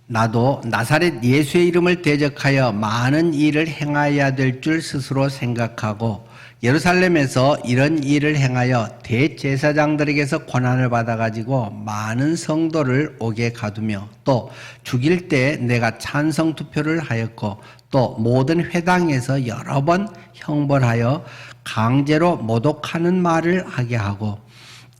나도 나사렛 예수의 이름을 대적하여 많은 일을 행하여야 될 줄 스스로 생각하고 예루살렘에서 이런 일을 행하여 대제사장들에게서 권한을 받아가지고 많은 성도를 옥에 가두며 또 죽일 때 내가 찬성 투표를 하였고 또 모든 회당에서 여러 번 형벌하여 강제로 모독하는 말을 하게 하고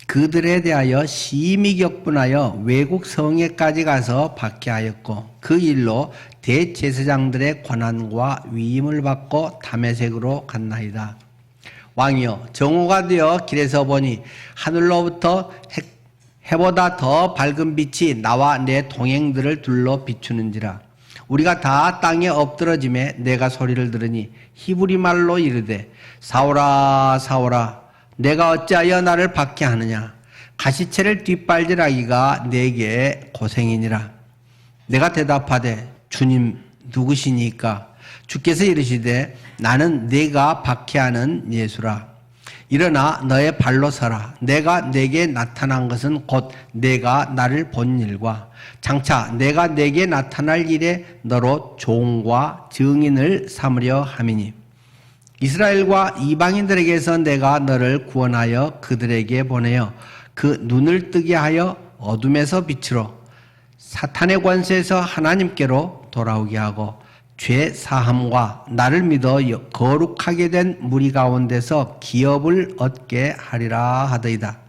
그들에 대하여 심히 격분하여 외국 성에까지 가서 박해하였고 그 일로 대제사장들의 권한과 위임을 받고 다메섹으로 갔나이다. 왕이여, 정오가 되어 길에서 보니 하늘로부터 해보다 더 밝은 빛이 나와 내 동행들을 둘러 비추는지라. 우리가 다 땅에 엎드러짐에 내가 소리를 들으니 히브리 말로 이르되 사오라 사오라 내가 어찌하여 나를 박해하느냐. 가시체를 뒷발질하기가 내게 고생이니라. 내가 대답하되 주님 누구시니까? 주께서 이르시되 나는 네가 박해하는 예수라. 일어나 너의 발로 서라. 내가 내게 나타난 것은 곧 내가 나를 본 일과 장차 내가 내게 나타날 일에 너로 종과 증인을 삼으려 함이니 이스라엘과 이방인들에게서 내가 너를 구원하여 그들에게 보내어 그 눈을 뜨게 하여 어둠에서 빛으로 사탄의 권세에서 하나님께로 돌아오게 하고 죄 사함과 나를 믿어 거룩하게 된 무리 가운데서 기업을 얻게 하리라 하더이다.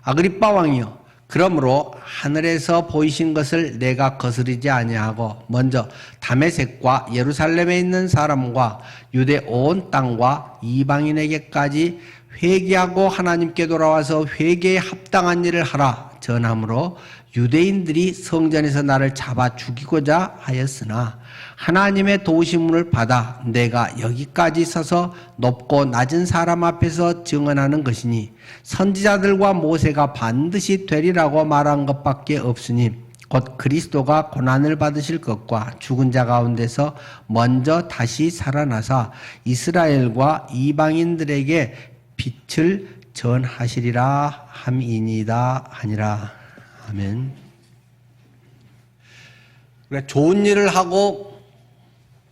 아그리빠 왕이여, 그러므로 하늘에서 보이신 것을 내가 거스르지 아니하고 먼저 다메섹과 예루살렘에 있는 사람과 유대 온 땅과 이방인에게까지 회개하고 하나님께 돌아와서 회개에 합당한 일을 하라 전함으로 유대인들이 성전에서 나를 잡아 죽이고자 하였으나 하나님의 도우심을 받아 내가 여기까지 서서 높고 낮은 사람 앞에서 증언하는 것이니 선지자들과 모세가 반드시 되리라고 말한 것밖에 없으니 곧 그리스도가 고난을 받으실 것과 죽은 자 가운데서 먼저 다시 살아나사 이스라엘과 이방인들에게 빛을 전하시리라 함이니이다 하니라. 아멘. 그래, 좋은 일을 하고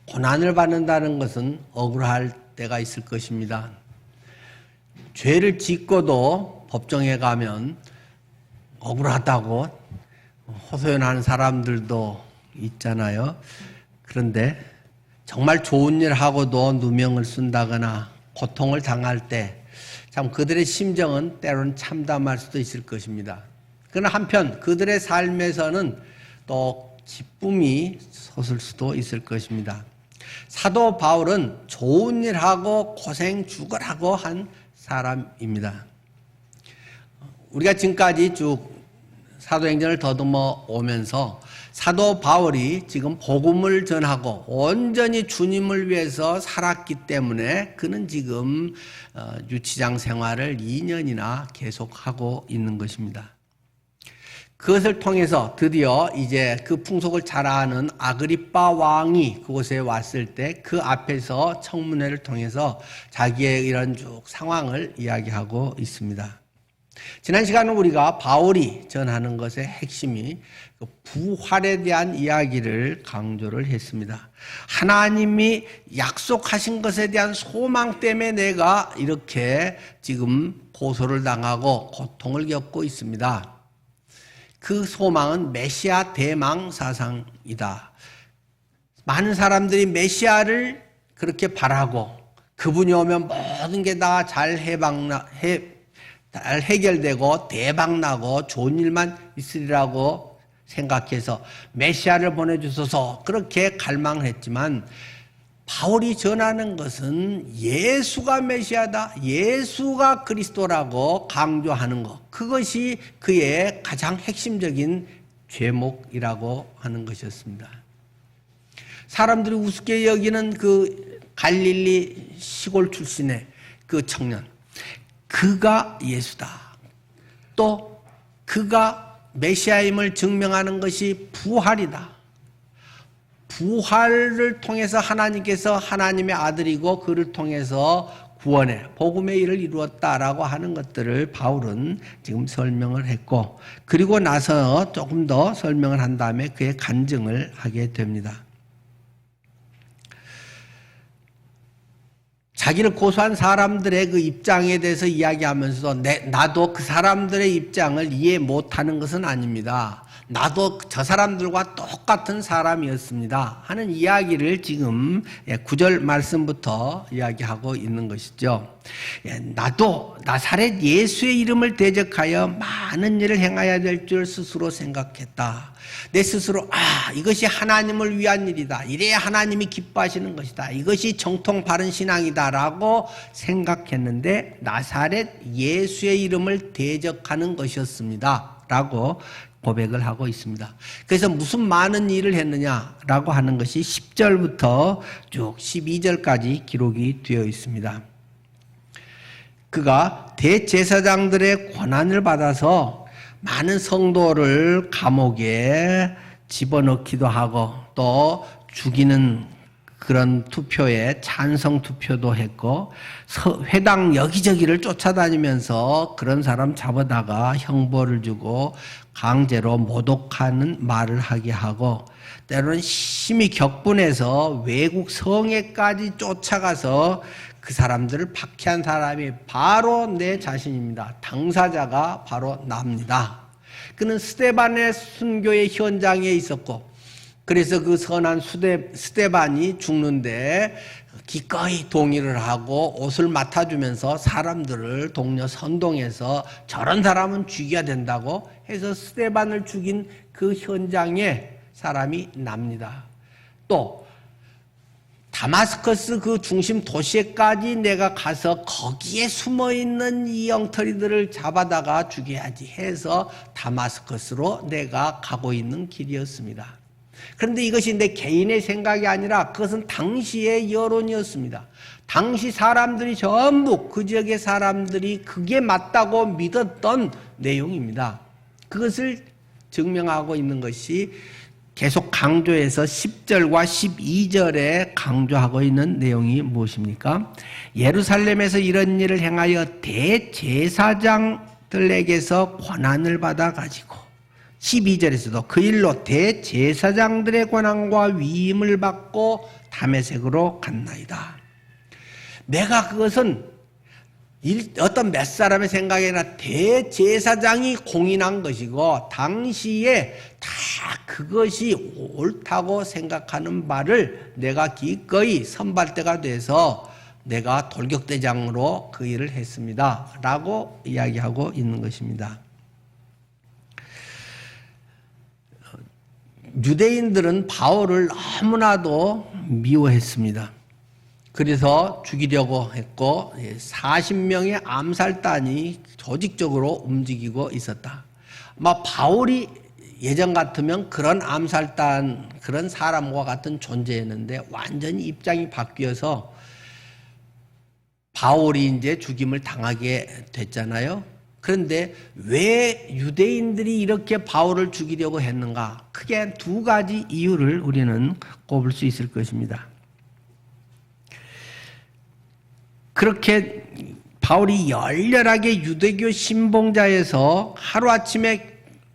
고난을 받는다는 것은 억울할 때가 있을 것입니다. 죄를 짓고도 법정에 가면 억울하다고 호소연하는 사람들도 있잖아요. 그런데 정말 좋은 일 하고도 누명을 쓴다거나 고통을 당할 때 참 그들의 심정은 때로는 참담할 수도 있을 것입니다. 그러나 한편 그들의 삶에서는 또 기쁨이 솟을 수도 있을 것입니다. 사도 바울은 좋은 일하고 고생 죽으라고 한 사람입니다. 우리가 지금까지 쭉 사도행전을 더듬어 오면서 사도 바울이 지금 복음을 전하고 온전히 주님을 위해서 살았기 때문에 그는 지금 유치장 생활을 2년이나 계속하고 있는 것입니다. 그것을 통해서 드디어 이제 그 풍속을 잘 아는 아그리빠 왕이 그곳에 왔을 때 그 앞에서 청문회를 통해서 자기의 이런 쭉 상황을 이야기하고 있습니다. 지난 시간은 우리가 바울이 전하는 것의 핵심이 그 부활에 대한 이야기를 강조를 했습니다. 하나님이 약속하신 것에 대한 소망 때문에 내가 이렇게 지금 고소를 당하고 고통을 겪고 있습니다. 그 소망은 메시아 대망 사상이다. 많은 사람들이 메시아를 그렇게 바라고 그분이 오면 모든 게 다 잘 해결되고 대박나고 좋은 일만 있으리라고 생각해서 메시아를 보내주소서 그렇게 갈망을 했지만 바울이 전하는 것은 예수가 메시아다, 예수가 그리스도라고 강조하는 것, 그것이 그의 가장 핵심적인 죄목이라고 하는 것이었습니다. 사람들이 우습게 여기는 그 갈릴리 시골 출신의 그 청년, 그가 예수다. 또 그가 메시아임을 증명하는 것이 부활이다. 부활을 통해서 하나님께서 하나님의 아들이고 그를 통해서 구원의 복음의 일을 이루었다라고 하는 것들을 바울은 지금 설명을 했고, 그리고 나서 조금 더 설명을 한 다음에 그의 간증을 하게 됩니다. 자기를 고소한 사람들의 그 입장에 대해서 이야기하면서도 나도 그 사람들의 입장을 이해 못하는 것은 아닙니다. 나도 저 사람들과 똑같은 사람이었습니다 하는 이야기를 지금 9절 말씀부터 이야기하고 있는 것이죠. 나도 나사렛 예수의 이름을 대적하여 많은 일을 행해야 될 줄 스스로 생각했다. 내 스스로 이것이 하나님을 위한 일이다. 이래야 하나님이 기뻐하시는 것이다. 이것이 정통 바른 신앙이다 라고 생각했는데 나사렛 예수의 이름을 대적하는 것이었습니다 라고 고백을 하고 있습니다. 그래서 무슨 많은 일을 했느냐라고 하는 것이 10절부터 쭉 12절까지 기록이 되어 있습니다. 그가 대제사장들의 권한을 받아서 많은 성도를 감옥에 집어넣기도 하고 또 죽이는 그런 투표에 찬성 투표도 했고 회당 여기저기를 쫓아다니면서 그런 사람 잡아다가 형벌을 주고 강제로 모독하는 말을 하게 하고 때로는 심히 격분해서 외국 성에까지 쫓아가서 그 사람들을 박해한 사람이 바로 내 자신입니다. 당사자가 바로 납니다. 그는 스데반의 순교의 현장에 있었고 그래서 그 선한 스데반이 죽는데 기꺼이 동의를 하고 옷을 맡아주면서 사람들을 동료 선동해서 저런 사람은 죽여야 된다고 해서 스데반을 죽인 그 현장에 사람이 납니다. 또 다마스커스 그 중심 도시에까지 내가 가서 거기에 숨어있는 이 엉터리들을 잡아다가 죽여야지 해서 다마스커스로 내가 가고 있는 길이었습니다. 그런데 이것이 내 개인의 생각이 아니라 그것은 당시의 여론이었습니다. 당시 사람들이 전부 그 지역의 사람들이 그게 맞다고 믿었던 내용입니다. 그것을 증명하고 있는 것이 계속 강조해서 10절과 12절에 강조하고 있는 내용이 무엇입니까? 예루살렘에서 이런 일을 행하여 대제사장들에게서 권한을 받아 가지고 12절에서도 그 일로 대제사장들의 권한과 위임을 받고 다메섹으로 갔나이다. 내가 그것은 어떤 몇 사람의 생각이 아니라 대제사장이 공인한 것이고 당시에 다 그것이 옳다고 생각하는 바를 내가 기꺼이 선발대가 돼서 내가 돌격대장으로 그 일을 했습니다 라고 이야기하고 있는 것입니다. 유대인들은 바울을 너무나도 미워했습니다. 그래서 죽이려고 했고 40명의 암살단이 조직적으로 움직이고 있었다. 아마 바울이 예전 같으면 그런 암살단, 그런 사람과 같은 존재였는데 완전히 입장이 바뀌어서 바울이 이제 죽임을 당하게 됐잖아요. 그런데 왜 유대인들이 이렇게 바울을 죽이려고 했는가? 크게 두 가지 이유를 우리는 꼽을 수 있을 것입니다. 그렇게 바울이 열렬하게 유대교 신봉자에서 하루아침에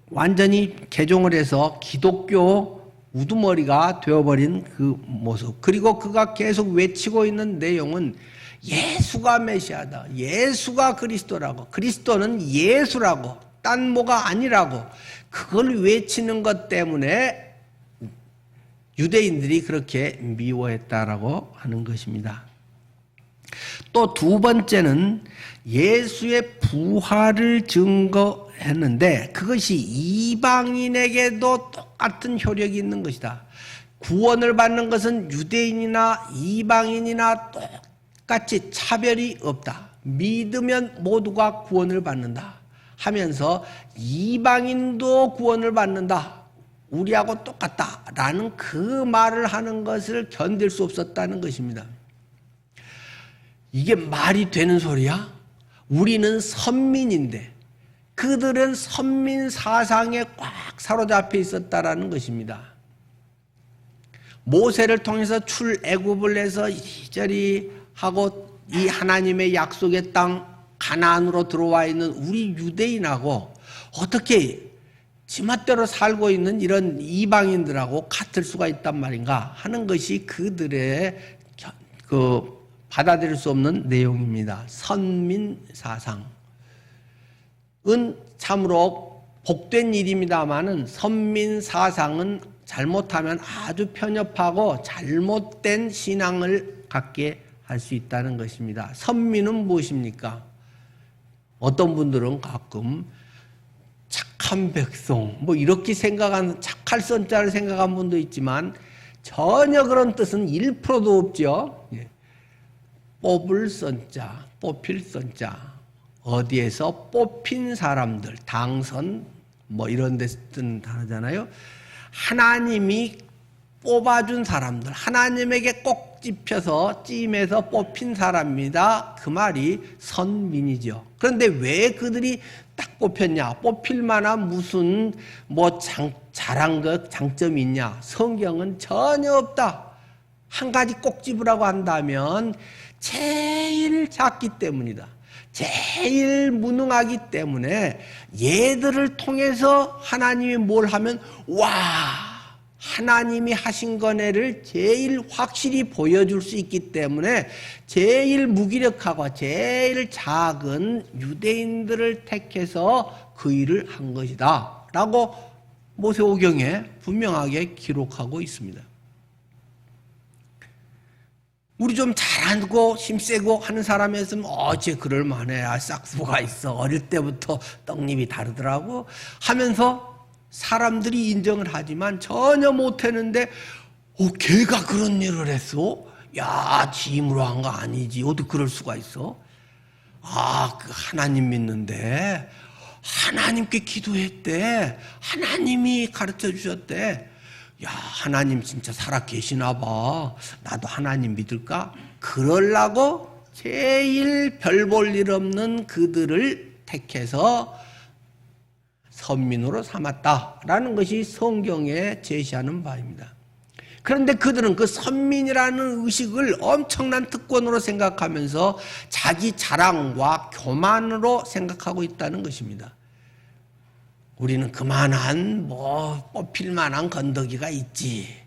완전히 개종을 해서 기독교 우두머리가 되어버린 그 모습, 그리고 그가 계속 외치고 있는 내용은 예수가 메시아다, 예수가 그리스도라고, 그리스도는 예수라고, 딴 뭐가 아니라고, 그걸 외치는 것 때문에 유대인들이 그렇게 미워했다라고 하는 것입니다. 또 두 번째는 예수의 부활을 증거했는데 그것이 이방인에게도 똑같은 효력이 있는 것이다. 구원을 받는 것은 유대인이나 이방인이나 똑같이 차별이 없다. 믿으면 모두가 구원을 받는다 하면서 이방인도 구원을 받는다. 우리하고 똑같다라는 그 말을 하는 것을 견딜 수 없었다는 것입니다. 이게 말이 되는 소리야? 우리는 선민인데 그들은 선민 사상에 꽉 사로잡혀 있었다라는 것입니다. 모세를 통해서 출애굽을 해서 이리저리 하고 이 하나님의 약속의 땅 가나안으로 들어와 있는 우리 유대인하고 어떻게 지멋대로 살고 있는 이런 이방인들하고 같을 수가 있단 말인가 하는 것이 그들의 받아들일 수 없는 내용입니다. 선민사상은 참으로 복된 일입니다마는 선민사상은 잘못하면 아주 편협하고 잘못된 신앙을 갖게 할 수 있다는 것입니다. 선민은 무엇입니까? 어떤 분들은 가끔 착한 백성 뭐 이렇게 생각하는 착할 선자를 생각한 분도 있지만 전혀 그런 뜻은 1%도 없죠. 뽑을 선자, 뽑힐 선자, 어디에서 뽑힌 사람들, 당선 뭐 이런 데 쓰는 단어잖아요. 하나님이 뽑아준 사람들, 하나님에게 꼭 찝혀서 찜해서 뽑힌 사람입니다. 그 말이 선민이죠. 그런데 왜 그들이 딱 뽑혔냐? 뽑힐 만한 무슨 뭐 잘한 것, 장점이 있냐? 성경은 전혀 없다. 한 가지 꼭 집으라고 한다면 제일 작기 때문이다. 제일 무능하기 때문에 얘들을 통해서 하나님이 뭘 하면 와 하나님이 하신 거네를 제일 확실히 보여줄 수 있기 때문에 제일 무기력하고 제일 작은 유대인들을 택해서 그 일을 한 것이다 라고 모세오경에 분명하게 기록하고 있습니다. 우리 좀 잘하고 힘세고 하는 사람이었으면 어째 그럴만해. 싹수가 있어. 어릴 때부터 떡잎이 다르더라고 하면서 사람들이 인정을 하지만 전혀 못했는데 걔가 그런 일을 했어? 야, 지 힘으로 한 거 아니지. 어떻게 그럴 수가 있어? 그 하나님 믿는데 하나님께 기도했대. 하나님이 가르쳐 주셨대. 야, 하나님 진짜 살아 계시나 봐. 나도 하나님 믿을까? 그러려고 제일 별 볼 일 없는 그들을 택해서 선민으로 삼았다라는 것이 성경에 제시하는 바입니다. 그런데 그들은 그 선민이라는 의식을 엄청난 특권으로 생각하면서 자기 자랑과 교만으로 생각하고 있다는 것입니다. 우리는 그만한 뽑힐 만한 건더기가 있지.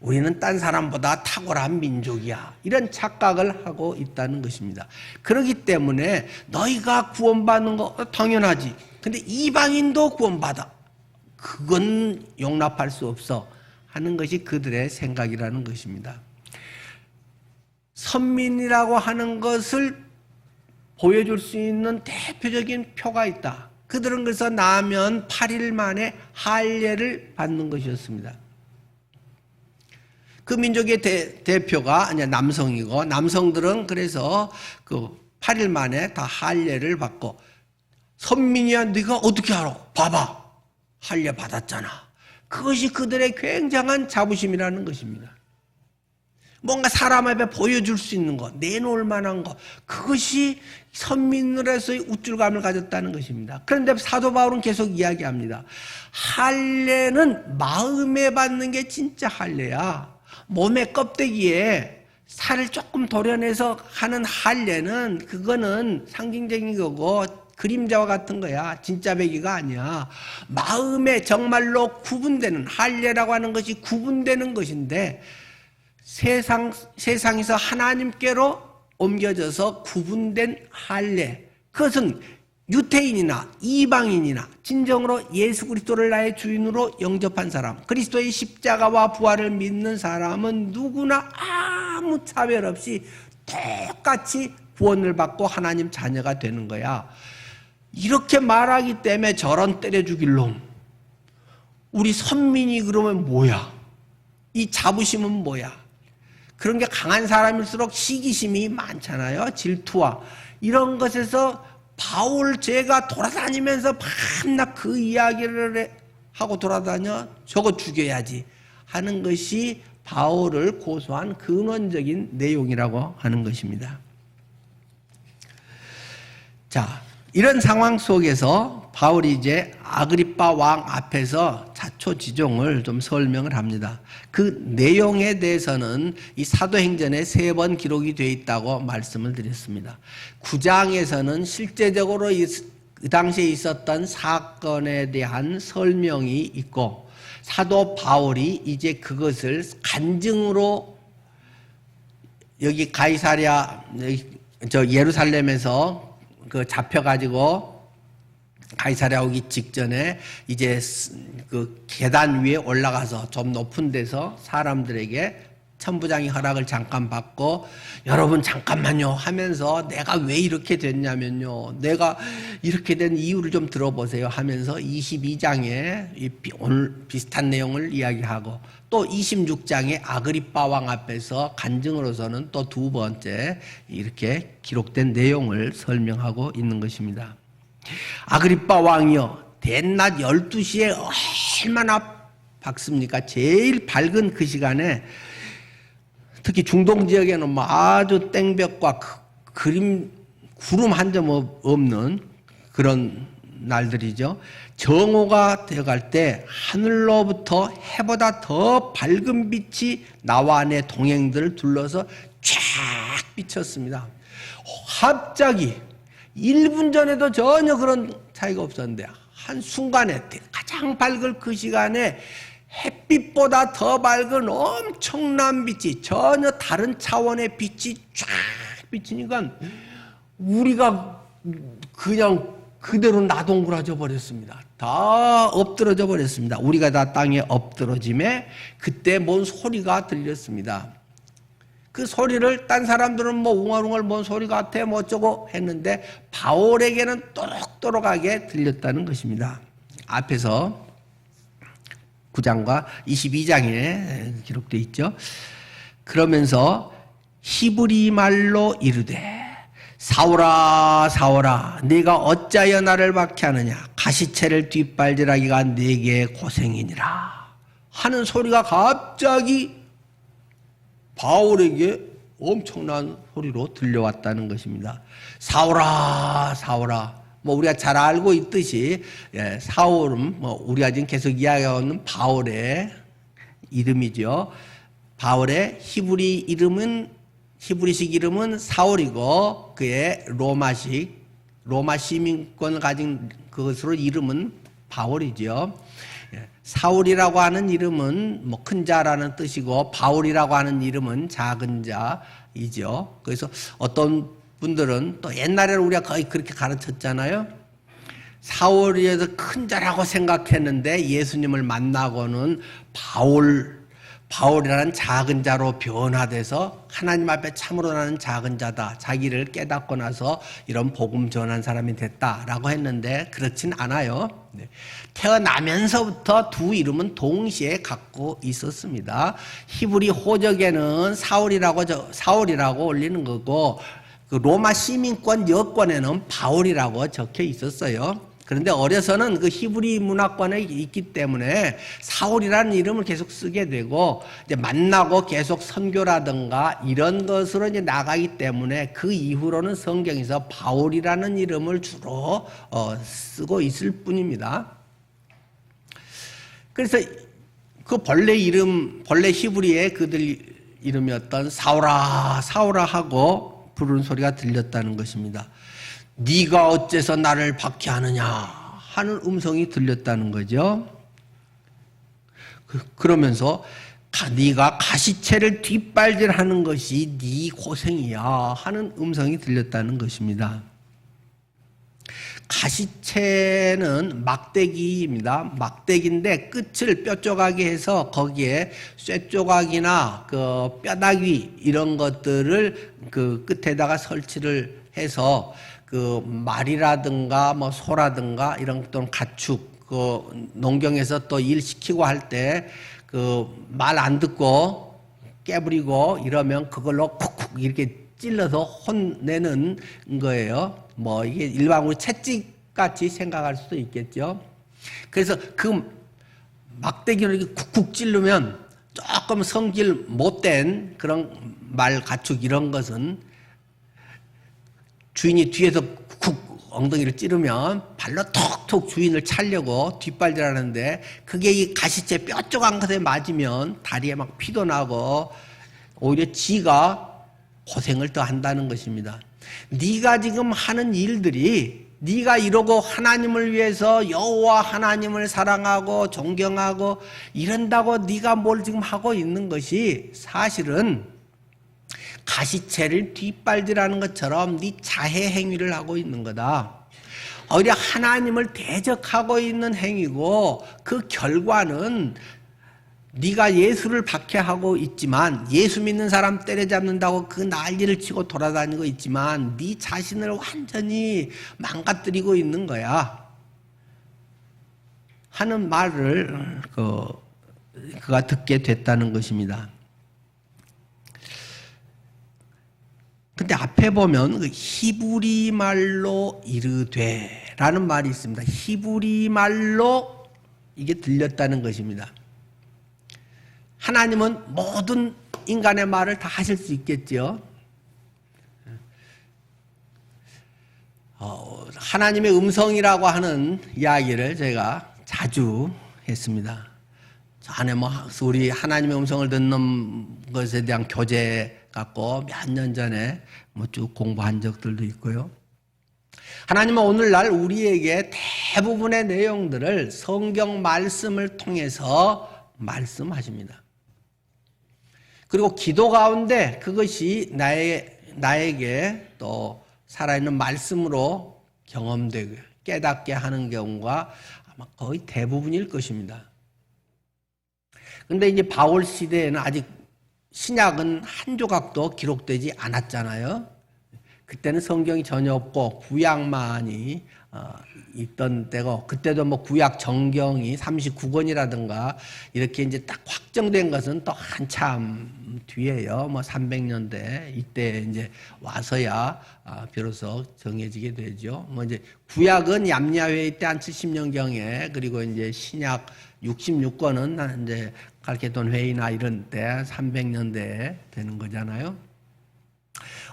우리는 딴 사람보다 탁월한 민족이야. 이런 착각을 하고 있다는 것입니다. 그렇기 때문에 너희가 구원받는 거 당연하지. 근데 이방인도 구원받아. 그건 용납할 수 없어. 하는 것이 그들의 생각이라는 것입니다. 선민이라고 하는 것을 보여줄 수 있는 대표적인 표가 있다. 그들은 그래서 나면 8일 만에 할례를 받는 것이었습니다. 그 민족의 대표가 남성이고 남성들은 그래서 그 8일 만에 다 할례를 받고 선민이야 네가 어떻게 알아? 봐봐. 할례 받았잖아. 그것이 그들의 굉장한 자부심이라는 것입니다. 뭔가 사람 앞에 보여줄 수 있는 것, 내놓을 만한 것, 그것이 선민으로서의 우쭐감을 가졌다는 것입니다. 그런데 사도 바울은 계속 이야기합니다. 할례는 마음에 받는 게 진짜 할례야. 몸의 껍데기에 살을 조금 도려내서 하는 할례는 그거는 상징적인 거고 그림자와 같은 거야. 진짜 배기가 아니야. 마음에 정말로 구분되는 할례라고 하는 것이 구분되는 것인데 세상에서 하나님께로 옮겨져서 구분된 할례, 그것은 유태인이나 이방인이나 진정으로 예수 그리스도를 나의 주인으로 영접한 사람, 그리스도의 십자가와 부활을 믿는 사람은 누구나 아무 차별 없이 똑같이 구원을 받고 하나님 자녀가 되는 거야. 이렇게 말하기 때문에 저런 때려 죽일 놈, 우리 선민이 그러면 뭐야? 이 자부심은 뭐야? 그런 게 강한 사람일수록 시기심이 많잖아요. 질투와 이런 것에서 바울 제가 돌아다니면서 밤낮 그 이야기를 하고 돌아다녀 저거 죽여야지 하는 것이 바울을 고소한 근원적인 내용이라고 하는 것입니다. 자, 이런 상황 속에서 바울이 이제 아그리빠 왕 앞에서 자초지종을 좀 설명을 합니다. 그 내용에 대해서는 이 사도행전에 3번 기록이 되어 있다고 말씀을 드렸습니다. 9장에서는 실제적으로 그 당시에 있었던 사건에 대한 설명이 있고, 사도 바울이 이제 그것을 간증으로 여기 가이사랴, 예루살렘에서 그 잡혀가지고 가이사랴 오기 직전에 이제 그 계단 위에 올라가서 좀 높은 데서 사람들에게 천부장이 허락을 잠깐 받고, 여러분 잠깐만요 하면서 내가 왜 이렇게 됐냐면요, 내가 이렇게 된 이유를 좀 들어보세요 하면서 22장에 오늘 비슷한 내용을 이야기하고, 또 26장에 아그리빠 왕 앞에서 간증으로서는 또 2번째 이렇게 기록된 내용을 설명하고 있는 것입니다. 아그리빠 왕이요, 대낮 12시에 얼마나 밝습니까? 제일 밝은 그 시간에, 특히 중동 지역에는 뭐 아주 땡볕과 구름 한 점 없는 그런 날들이죠. 정오가 되어갈 때 하늘로부터 해보다 더 밝은 빛이 나와 내 동행들을 둘러서 쫙 비쳤습니다. 갑자기 1분 전에도 전혀 그런 차이가 없었는데 한순간에 가장 밝을 그 시간에 햇빛보다 더 밝은 엄청난 빛이, 전혀 다른 차원의 빛이 쫙 비치니까 우리가 그냥 그대로 나동그라져 버렸습니다. 다 엎드러져 버렸습니다. 우리가 다 땅에 엎드러짐에 그때 뭔 소리가 들렸습니다. 그 소리를 딴 사람들은 뭐 웅얼웅얼 뭔 소리 같아 뭐 어쩌고 했는데 바울에게는 또록또록하게 들렸다는 것입니다. 앞에서 9장과 22장에 기록되어 있죠. 그러면서 히브리 말로 이르되 사울아 사울아 네가 어찌하여 나를 박해하느냐, 가시체를 뒷발질하기가 네게 고생이니라 하는 소리가 갑자기 바울에게 엄청난 소리로 들려왔다는 것입니다. 사울아 사울아, 뭐 우리가 잘 알고 있듯이 사울은 뭐 우리가 지금 계속 이야기하는 바울의 이름이죠. 바울의 히브리식 이름은 사울이고, 그의 로마 시민권을 가진 그것으로 이름은 바울이죠. 사울이라고 하는 이름은 뭐 큰 자라는 뜻이고, 바울이라고 하는 이름은 작은 자이죠. 그래서 어떤 분들은 또 옛날에는 우리가 거의 그렇게 가르쳤잖아요. 사울이어서 큰 자라고 생각했는데 예수님을 만나고는 바울이라는 작은 자로 변화돼서 하나님 앞에 참으로 나는 작은 자다, 자기를 깨닫고 나서 이런 복음 전한 사람이 됐다라고 했는데 그렇진 않아요. 태어나면서부터 두 이름은 동시에 갖고 있었습니다. 히브리 호적에는 사울이라고 올리는 거고, 그 로마 시민권 여권에는 바울이라고 적혀 있었어요. 그런데 어려서는 그 히브리 문화권에 있기 때문에 사울이라는 이름을 계속 쓰게 되고, 이제 만나고 계속 선교라든가 이런 것으로 이제 나가기 때문에 그 이후로는 성경에서 바울이라는 이름을 주로 쓰고 있을 뿐입니다. 그래서 그 본래 히브리의 그들 이름이었던 사울아 사울아 하고 부르는 소리가 들렸다는 것입니다. 네가 어째서 나를 박해하느냐 하는 음성이 들렸다는 거죠. 그러면서 네가 가시체를 뒷발질하는 것이 네 고생이야 하는 음성이 들렸다는 것입니다. 가시체는 막대기입니다. 막대기인데 끝을 뾰족하게 해서 거기에 쇠조각이나 그 뼈다귀 이런 것들을 그 끝에다가 설치를 해서 그 말이라든가 뭐 소라든가 이런 또는 가축 그 농경에서 또 일 시키고 할 때 그 말 안 듣고 깨부리고 이러면 그걸로 쿡쿡 이렇게 찔러서 혼내는 거예요. 뭐 이게 일반적으로 채찍 같이 생각할 수도 있겠죠. 그래서 그 막대기로 이렇게 쿡쿡 찌르면 조금 성질 못된 그런 말 가축 이런 것은 주인이 뒤에서 쿡 엉덩이를 찌르면 발로 톡톡 주인을 차려고 뒷발질하는데 그게 이 가시체 뾰족한 것에 맞으면 다리에 막 피도 나고 오히려 지가 고생을 더 한다는 것입니다. 네가 지금 하는 일들이 네가 이러고 하나님을 위해서 여호와 하나님을 사랑하고 존경하고 이런다고 네가 뭘 지금 하고 있는 것이 사실은 가시체를 뒷발질하는 것처럼 네 자해 행위를 하고 있는 거다. 오히려 하나님을 대적하고 있는 행위고 그 결과는 네가 예수를 박해하고 있지만 예수 믿는 사람 때려잡는다고 그 난리를 치고 돌아다니고 있지만 네 자신을 완전히 망가뜨리고 있는 거야 하는 말을 그가 듣게 됐다는 것입니다. 근데 앞에 보면 그 히브리 말로 이르되라는 말이 있습니다. 히브리 말로 이게 들렸다는 것입니다. 하나님은 모든 인간의 말을 다 하실 수 있겠죠. 하나님의 음성이라고 하는 이야기를 제가 자주 했습니다. 전에 우리 하나님의 음성을 듣는 것에 대한 교재 갖고 몇 년 전에 쭉 공부한 적들도 있고요. 하나님은 오늘날 우리에게 대부분의 내용들을 성경 말씀을 통해서 말씀하십니다. 그리고 기도 가운데 그것이 나에게 또 살아있는 말씀으로 경험되고 깨닫게 하는 경우가 아마 거의 대부분일 것입니다. 그런데 이제 바울 시대에는 아직 신약은 한 조각도 기록되지 않았잖아요. 그때는 성경이 전혀 없고 구약만이 있던 때고 그때도 구약 정경이 39권이라든가 이렇게 이제 딱 확정된 것은 또 한참 뒤에요. 300년대 이때 이제 와서야 비로소 정해지게 되죠. 이제 구약은 얌야회의 때 한 70년경에 그리고 이제 신약 66권은 이제 갈케돈 회의나 이런 때 300년대에 되는 거잖아요.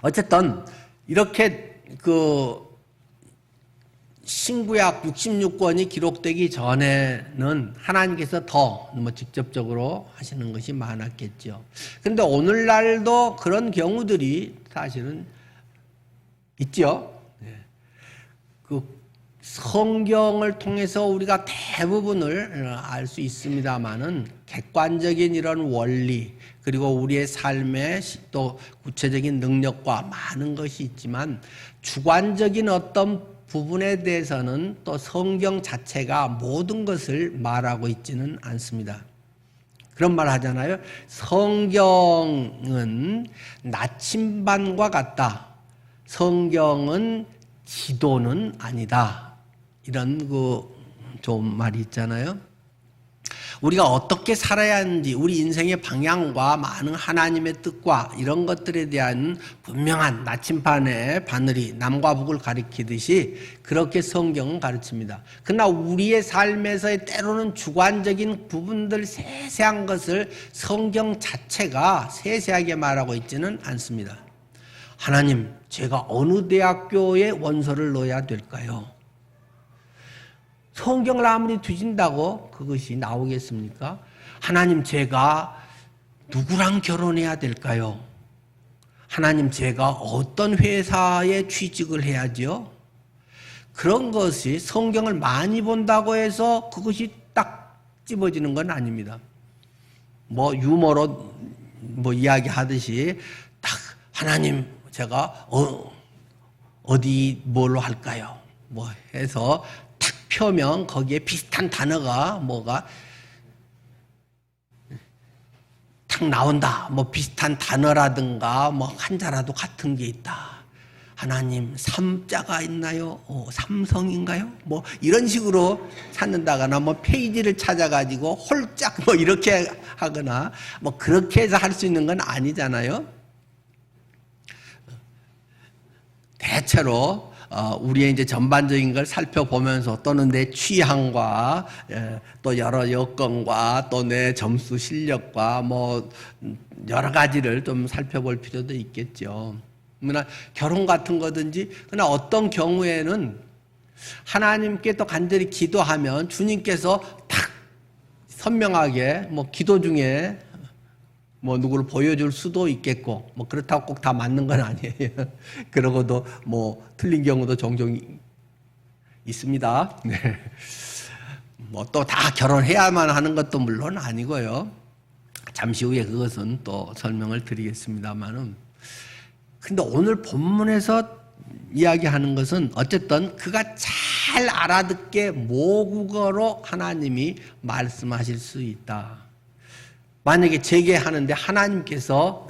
어쨌든 이렇게 신구약 66권이 기록되기 전에는 하나님께서 더 직접적으로 하시는 것이 많았겠죠. 그런데 오늘날도 그런 경우들이 사실은 있죠. 성경을 통해서 우리가 대부분을 알 수 있습니다만은 객관적인 이런 원리 그리고 우리의 삶의 또 구체적인 능력과 많은 것이 있지만 주관적인 어떤 부분에 대해서는 또 성경 자체가 모든 것을 말하고 있지는 않습니다. 그런 말 하잖아요. 성경은 나침반과 같다. 성경은 지도는 아니다. 이런 좋은 말이 있잖아요. 우리가 어떻게 살아야 하는지 우리 인생의 방향과 많은 하나님의 뜻과 이런 것들에 대한 분명한 나침반의 바늘이 남과 북을 가리키듯이 그렇게 성경은 가르칩니다. 그러나 우리의 삶에서의 때로는 주관적인 부분들 세세한 것을 성경 자체가 세세하게 말하고 있지는 않습니다. 하나님, 제가 어느 대학교에 원서를 넣어야 될까요? 성경을 아무리 뒤진다고 그것이 나오겠습니까? 하나님, 제가 누구랑 결혼해야 될까요? 하나님, 제가 어떤 회사에 취직을 해야죠? 그런 것이 성경을 많이 본다고 해서 그것이 딱 집어지는 건 아닙니다. 유머로 이야기하듯이 딱 하나님, 제가 어디 뭘로 할까요? 해서 펴면 거기에 비슷한 단어가 탁 나온다. 비슷한 단어라든가 한자라도 같은 게 있다. 하나님, 삼자가 있나요? 삼성인가요? 이런 식으로 찾는다거나 페이지를 찾아가지고 홀짝 이렇게 하거나 그렇게 해서 할 수 있는 건 아니잖아요. 대체로 우리의 이제 전반적인 걸 살펴보면서 또는 내 취향과 또 여러 여건과 또 내 점수 실력과 여러 가지를 좀 살펴볼 필요도 있겠죠. 그러나 결혼 같은 거든지, 그러나 어떤 경우에는 하나님께 또 간절히 기도하면 주님께서 탁 선명하게 뭐 기도 중에 뭐 누구를 보여줄 수도 있겠고, 뭐 그렇다고 꼭 다 맞는 건 아니에요. 그러고도 뭐 틀린 경우도 종종 있습니다. 네. 뭐 또 다 결혼해야만 하는 것도 물론 아니고요. 잠시 후에 그것은 또 설명을 드리겠습니다만은, 근데 오늘 본문에서 이야기하는 것은 어쨌든 그가 잘 알아듣게 모국어로 하나님이 말씀하실 수 있다. 만약에 제게 하는데 하나님께서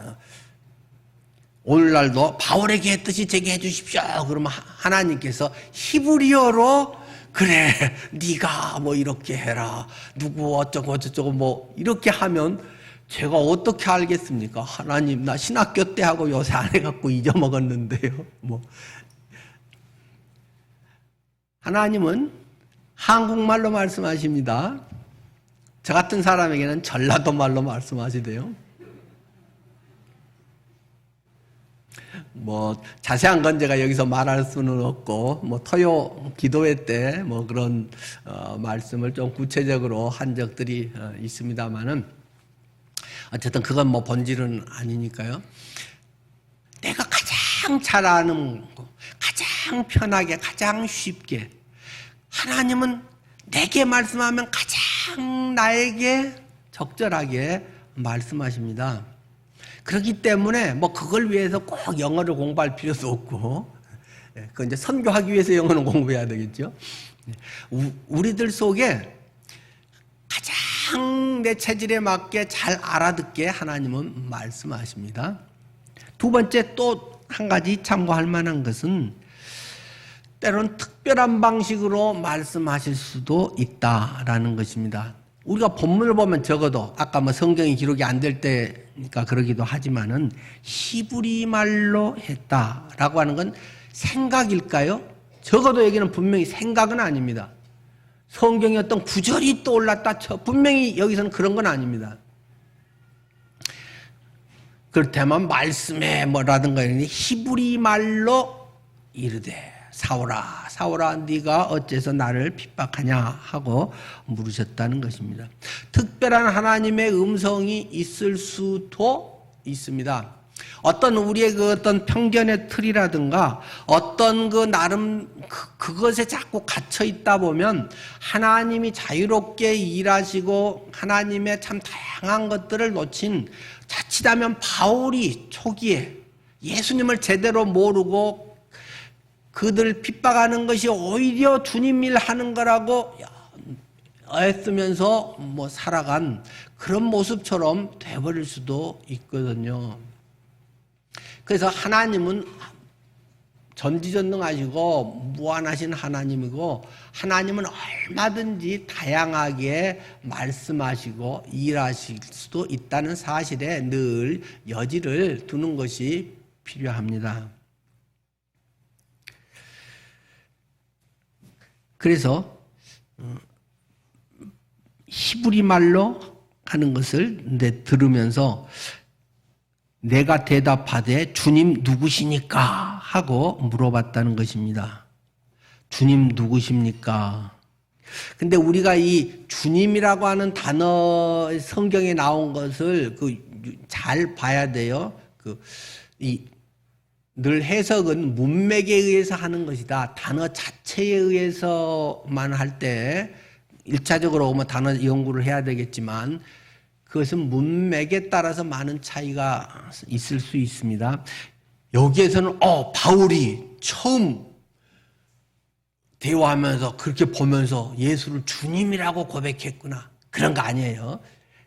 오늘날도 바울에게 했듯이 제게 해주십시오. 그러면 하나님께서 히브리어로 그래 네가 뭐 이렇게 해라 누구 어쩌고 저쩌고 뭐 이렇게 하면 제가 어떻게 알겠습니까? 하나님 나 신학교 때 하고 요새 안 해갖고 잊어먹었는데요. 뭐 하나님은 한국말로 말씀하십니다. 저 같은 사람에게는 전라도 말로 말씀하시대요. 뭐 자세한 건 제가 여기서 말할 수는 없고, 뭐 토요 기도회 때 뭐 그런 말씀을 좀 구체적으로 한 적들이 있습니다만은, 어쨌든 그건 뭐 본질은 아니니까요. 내가 가장 잘 아는 거, 가장 편하게, 가장 쉽게 하나님은 내게 말씀하면 가장 나에게 적절하게 말씀하십니다. 그렇기 때문에 뭐 그걸 위해서 꼭 영어를 공부할 필요도 없고, 그 이제 선교하기 위해서 영어는 공부해야 되겠죠. 우리들 속에 가장 내 체질에 맞게 잘 알아듣게 하나님은 말씀하십니다. 두 번째 또 한 가지 참고할 만한 것은 때로는 특별한 방식으로 말씀하실 수도 있다라는 것입니다. 우리가 본문을 보면 적어도 아까 뭐 성경이 기록이 안 될 때니까 그러기도 하지만은 히브리 말로 했다라고 하는 건 생각일까요? 적어도 여기는 분명히 생각은 아닙니다. 성경의 어떤 구절이 떠올랐다 쳐 분명히 여기서는 그런 건 아닙니다. 그렇다면 말씀에 뭐라든가 이러니 히브리 말로 이르되 사오라 사오라 네가 어째서 나를 핍박하냐 하고 물으셨다는 것입니다. 특별한 하나님의 음성이 있을 수도 있습니다. 어떤 우리의 그 어떤 편견의 틀이라든가 어떤 그 나름 그것에 자꾸 갇혀 있다 보면 하나님이 자유롭게 일하시고 하나님의 참 다양한 것들을 놓친, 자칫하면 바울이 초기에 예수님을 제대로 모르고 그들 핍박하는 것이 오히려 주님 일 하는 거라고 애쓰면서 뭐 살아간 그런 모습처럼 돼버릴 수도 있거든요. 그래서 하나님은 전지전능하시고 무한하신 하나님이고, 하나님은 얼마든지 다양하게 말씀하시고 일하실 수도 있다는 사실에 늘 여지를 두는 것이 필요합니다. 그래서 히브리 말로 하는 것을 들으면서 내가 대답하되 주님 누구시니까 하고 물어봤다는 것입니다. 주님 누구십니까? 근데 우리가 이 주님이라고 하는 단어 성경에 나온 것을 잘 봐야 돼요. 늘 해석은 문맥에 의해서 하는 것이다. 단어 자체에 의해서만 할 때 1차적으로 뭐 단어 연구를 해야 되겠지만 그것은 문맥에 따라서 많은 차이가 있을 수 있습니다. 여기에서는 바울이 처음 대화하면서 그렇게 보면서 예수를 주님이라고 고백했구나, 그런 거 아니에요.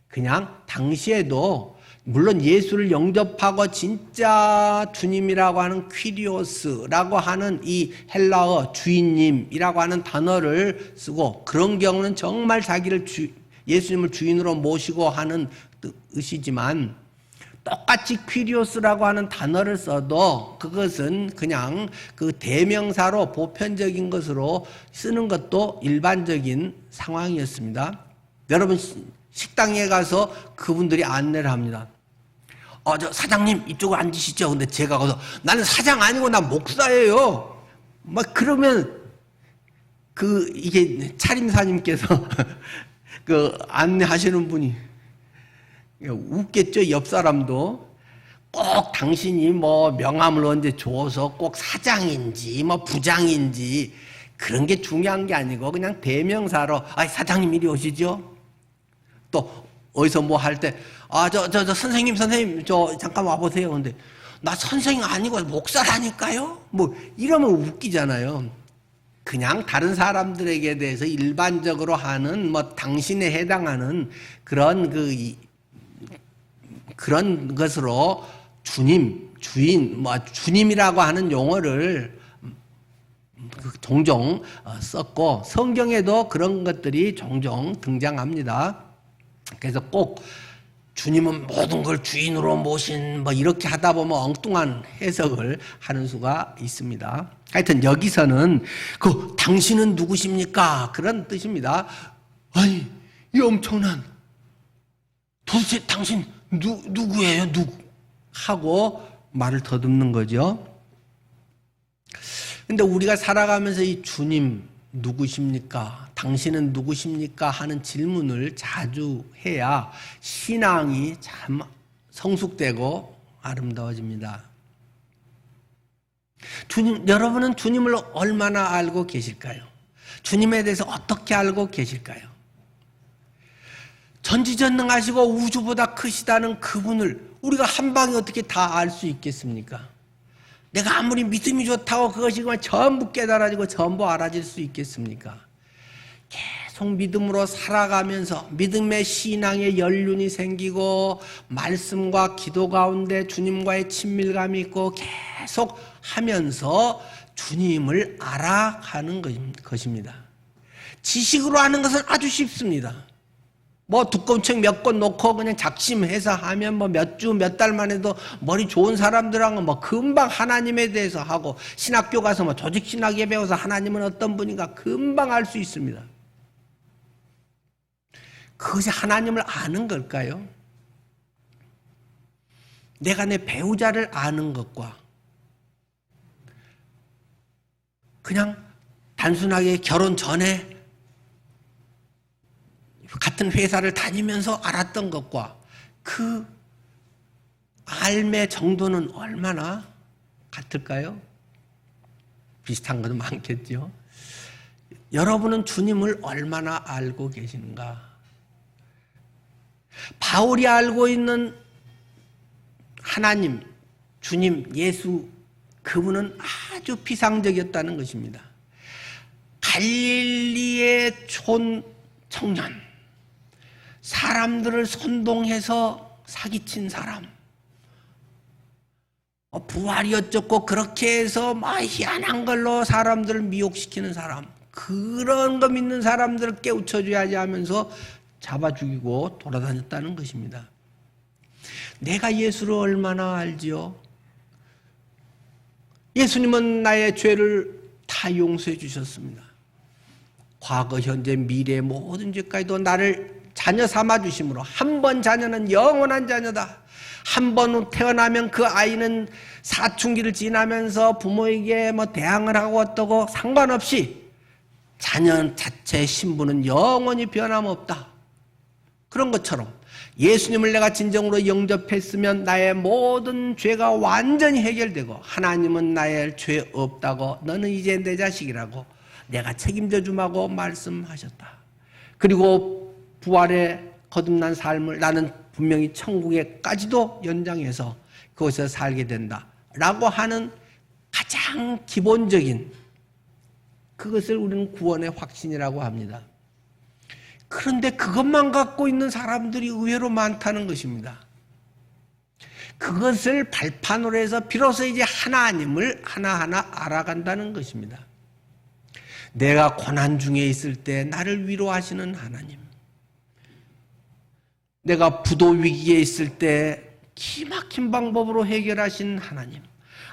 그냥 당시에도 물론 예수를 영접하고 진짜 주님이라고 하는 퀴리오스라고 하는 이 헬라어 주인님이라고 하는 단어를 쓰고, 그런 경우는 정말 자기를 예수님을 주인으로 모시고 하는 뜻이지만, 똑같이 퀴리오스라고 하는 단어를 써도 그것은 그냥 그 대명사로 보편적인 것으로 쓰는 것도 일반적인 상황이었습니다. 여러분 식당에 가서 그분들이 안내를 합니다. 저 사장님 이쪽으로 앉으시죠. 근데 제가 가서 나는 사장 아니고 나 목사예요. 막 그러면 이게 차림사님께서 안내하시는 분이 웃겠죠. 옆 사람도 꼭 당신이 명함을 언제 줘서 꼭 사장인지 부장인지 그런 게 중요한 게 아니고 그냥 대명사로 사장님 이리 오시죠. 또 어디서 할 때 저 선생님 저 잠깐 와보세요. 근데 나 선생님 아니고 목사라니까요. 이러면 웃기잖아요. 그냥 다른 사람들에게 대해서 일반적으로 하는 당신에 해당하는 그런 그런 것으로 주님, 주인, 주님이라고 하는 용어를 종종 썼고 성경에도 그런 것들이 종종 등장합니다. 그래서 꼭 주님은 모든 걸 주인으로 모신 이렇게 하다 보면 엉뚱한 해석을 하는 수가 있습니다. 하여튼 여기서는 당신은 누구십니까? 그런 뜻입니다. 아니, 이 엄청난 도대체 당신 누구예요? 하고 말을 더듬는 거죠. 근데 우리가 살아가면서 이 주님 누구십니까? 당신은 누구십니까? 하는 질문을 자주 해야 신앙이 참 성숙되고 아름다워집니다. 여러분은 주님을 얼마나 알고 계실까요? 주님에 대해서 어떻게 알고 계실까요? 전지전능하시고 우주보다 크시다는 그분을 우리가 한 방에 어떻게 다 알 수 있겠습니까? 내가 아무리 믿음이 좋다고 그것이 전부 깨달아지고 전부 알아질 수 있겠습니까? 계속 믿음으로 살아가면서 믿음의 신앙의 연륜이 생기고 말씀과 기도 가운데 주님과의 친밀감이 있고 계속 하면서 주님을 알아가는 것입니다. 지식으로 하는 것은 아주 쉽습니다. 두꺼운 책 몇 권 놓고 그냥 작심해서 하면 몇 주, 몇 달만 해도 머리 좋은 사람들하고 금방 하나님에 대해서 하고 신학교 가서 조직신학에 배워서 하나님은 어떤 분인가 금방 알 수 있습니다. 그것이 하나님을 아는 걸까요? 내가 내 배우자를 아는 것과 그냥 단순하게 결혼 전에 같은 회사를 다니면서 알았던 것과 그 알매 정도는 얼마나 같을까요? 비슷한 것도 많겠죠. 여러분은 주님을 얼마나 알고 계신가? 바울이 알고 있는 하나님, 주님, 예수, 그분은 아주 피상적이었다는 것입니다. 갈릴리의 촌 청년, 사람들을 선동해서 사기친 사람, 부활이 어쩌고 그렇게 해서 희한한 걸로 사람들을 미혹시키는 사람, 그런 거 믿는 사람들을 깨우쳐줘야지 하면서 잡아 죽이고 돌아다녔다는 것입니다. 내가 예수를 얼마나 알지요? 예수님은 나의 죄를 다 용서해 주셨습니다. 과거, 현재, 미래 모든 죄까지도 나를 자녀 삼아 주심으로 한 번 자녀는 영원한 자녀다. 한 번 태어나면 그 아이는 사춘기를 지나면서 부모에게 대항을 하고 어떠고 상관없이 자녀 자체의 신분은 영원히 변함없다. 그런 것처럼 예수님을 내가 진정으로 영접했으면 나의 모든 죄가 완전히 해결되고 하나님은 나의 죄 없다고 너는 이제 내 자식이라고 내가 책임져 주마고 말씀하셨다. 그리고 부활의 거듭난 삶을 나는 분명히 천국에까지도 연장해서 그곳에서 살게 된다 라고 하는 가장 기본적인 그것을 우리는 구원의 확신이라고 합니다. 그런데 그것만 갖고 있는 사람들이 의외로 많다는 것입니다. 그것을 발판으로 해서 비로소 이제 하나님을 하나하나 알아간다는 것입니다. 내가 고난 중에 있을 때 나를 위로하시는 하나님, 내가 부도 위기에 있을 때 기막힌 방법으로 해결하신 하나님,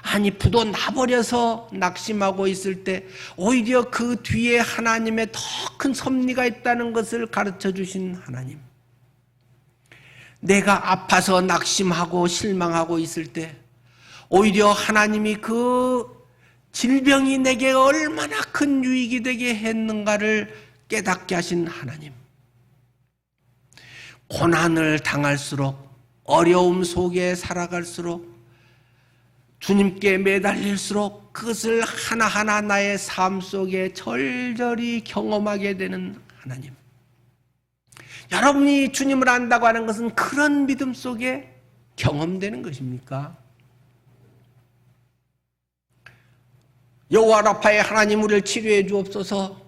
아니 부도 나버려서 낙심하고 있을 때 오히려 그 뒤에 하나님의 더 큰 섭리가 있다는 것을 가르쳐 주신 하나님, 내가 아파서 낙심하고 실망하고 있을 때 오히려 하나님이 그 질병이 내게 얼마나 큰 유익이 되게 했는가를 깨닫게 하신 하나님. 고난을 당할수록, 어려움 속에 살아갈수록, 주님께 매달릴수록 그것을 하나하나 나의 삶 속에 절절히 경험하게 되는 하나님. 여러분이 주님을 안다고 하는 것은 그런 믿음 속에 경험되는 것입니까? 여호와 라파의 하나님 우리를 치료해 주옵소서.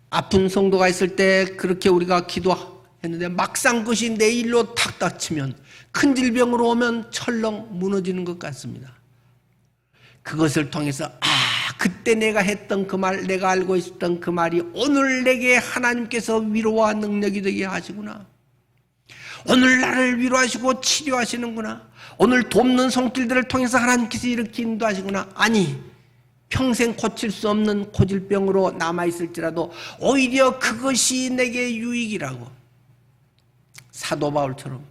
아픈 성도가 있을 때 그렇게 우리가 기도했는데 막상 그것이 내 일로 탁 닥치면, 큰 질병으로 오면 철렁 무너지는 것 같습니다. 그것을 통해서 그때 내가 했던 그 말, 내가 알고 있었던 그 말이 오늘 내게 하나님께서 위로와 능력이 되게 하시구나. 오늘 나를 위로하시고 치료하시는구나. 오늘 돕는 손길들을 통해서 하나님께서 이렇게 인도하시구나. 아니, 평생 고칠 수 없는 고질병으로 남아있을지라도 오히려 그것이 내게 유익이라고. 사도 바울처럼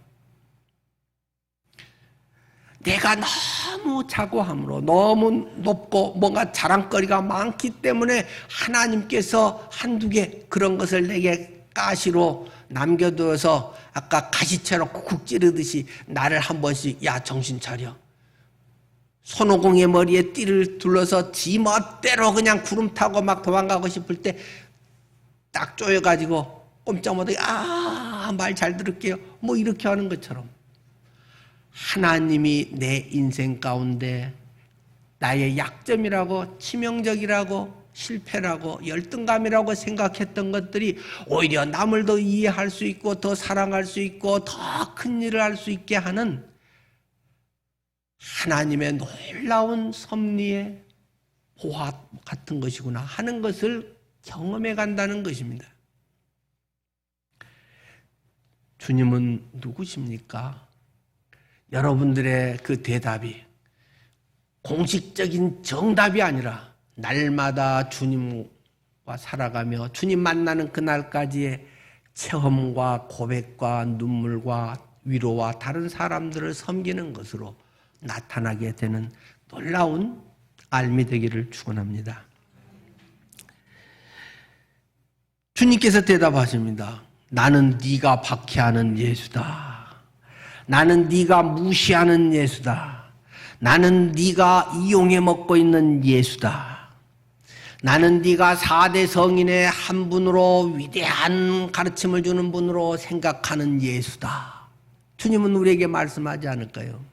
내가 너무 자고함으로, 너무 높고 뭔가 자랑거리가 많기 때문에 하나님께서 한두 개 그런 것을 내게 가시로 남겨두어서 아까 가시채로 쿡쿡 찌르듯이 나를 한 번씩, 야 정신 차려. 손오공의 머리에 띠를 둘러서 지 멋대로 그냥 구름 타고 막 도망가고 싶을 때 딱 쪼여가지고 꼼짝 못하게 말 잘 들을게요. 뭐 이렇게 하는 것처럼 하나님이 내 인생 가운데 나의 약점이라고, 치명적이라고, 실패라고, 열등감이라고 생각했던 것들이 오히려 남을 더 이해할 수 있고 더 사랑할 수 있고 더 큰 일을 할 수 있게 하는 하나님의 놀라운 섭리의 보화 같은 것이구나 하는 것을 경험해 간다는 것입니다. 주님은 누구십니까? 여러분들의 그 대답이 공식적인 정답이 아니라 날마다 주님과 살아가며 주님 만나는 그날까지의 체험과 고백과 눈물과 위로와 다른 사람들을 섬기는 것으로 나타나게 되는 놀라운 알미 되기를 축원합니다. 주님께서 대답하십니다. 나는 네가 박해하는 예수다. 나는 네가 무시하는 예수다. 나는 네가 이용해 먹고 있는 예수다. 나는 네가 4대 성인의 한 분으로 위대한 가르침을 주는 분으로 생각하는 예수다. 주님은 우리에게 말씀하지 않을까요?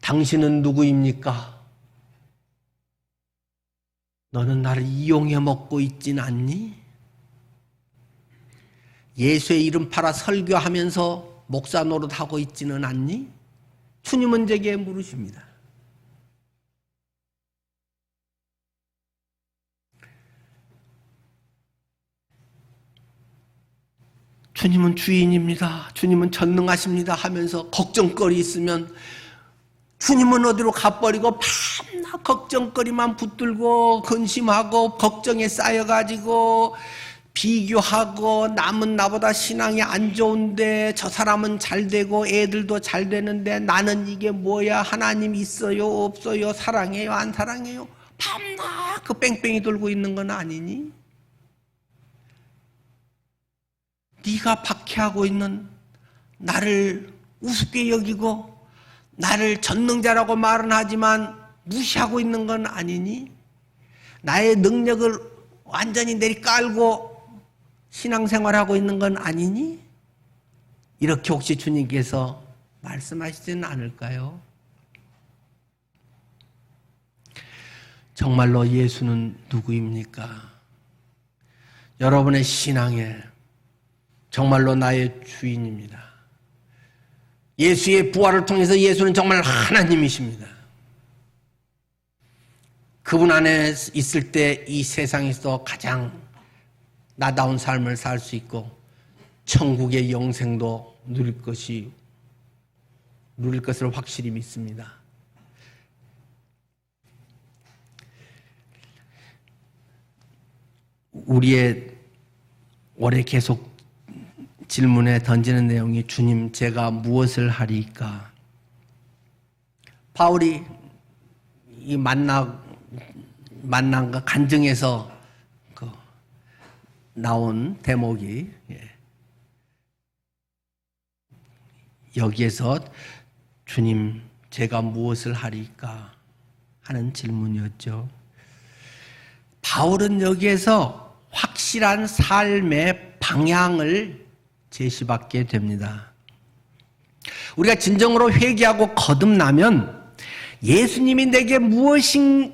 당신은 누구입니까? 너는 나를 이용해 먹고 있진 않니? 예수의 이름 팔아 설교하면서 목사 노릇하고 있지는 않니? 주님은 제게 물으십니다. 주님은 주인입니다. 주님은 전능하십니다 하면서 걱정거리 있으면 주님은 어디로 가버리고 밤낮 걱정거리만 붙들고 근심하고 걱정에 쌓여가지고 비교하고 남은 나보다 신앙이 안 좋은데 저 사람은 잘 되고 애들도 잘 되는데 나는 이게 뭐야? 하나님 있어요? 없어요? 사랑해요? 안 사랑해요? 밤낮 그 뺑뺑이 돌고 있는 건 아니니? 네가 박해하고 있는 나를 우습게 여기고 나를 전능자라고 말은 하지만 무시하고 있는 건 아니니? 나의 능력을 완전히 내리깔고 신앙생활하고 있는 건 아니니? 이렇게 혹시 주님께서 말씀하시지는 않을까요? 정말로 예수는 누구입니까? 여러분의 신앙에 정말로 나의 주인입니다. 예수의 부활을 통해서 예수는 정말 하나님이십니다. 그분 안에 있을 때 이 세상에서 가장 나다운 삶을 살 수 있고 천국의 영생도 누릴 것을 확실히 믿습니다. 우리의 올해 계속 질문에 던지는 내용이 주님 제가 무엇을 하리까? 바울이 이 만남과 간증에서 나온 대목이 여기에서 주님 제가 무엇을 하리까 하는 질문이었죠. 바울은 여기에서 확실한 삶의 방향을 제시받게 됩니다. 우리가 진정으로 회개하고 거듭나면 예수님이 내게 무엇을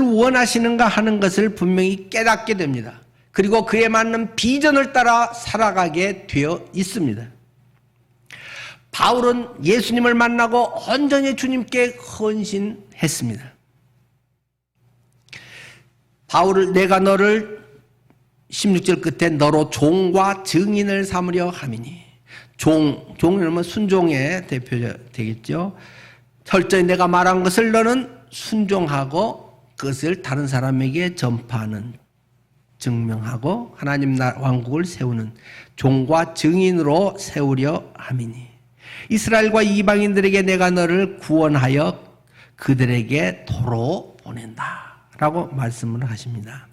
원하시는가 하는 것을 분명히 깨닫게 됩니다. 그리고 그에 맞는 비전을 따라 살아가게 되어 있습니다. 바울은 예수님을 만나고 온전히 주님께 헌신했습니다. 바울을 내가 너를 16절 끝에 너로 종과 증인을 삼으려 함이니 종이라면 순종의 대표가 되겠죠. 철저히 내가 말한 것을 너는 순종하고 그것을 다른 사람에게 전파하는 증명하고 하나님 왕국을 세우는 종과 증인으로 세우려 함이니 이스라엘과 이방인들에게 내가 너를 구원하여 그들에게 도로 보낸다 라고 말씀을 하십니다.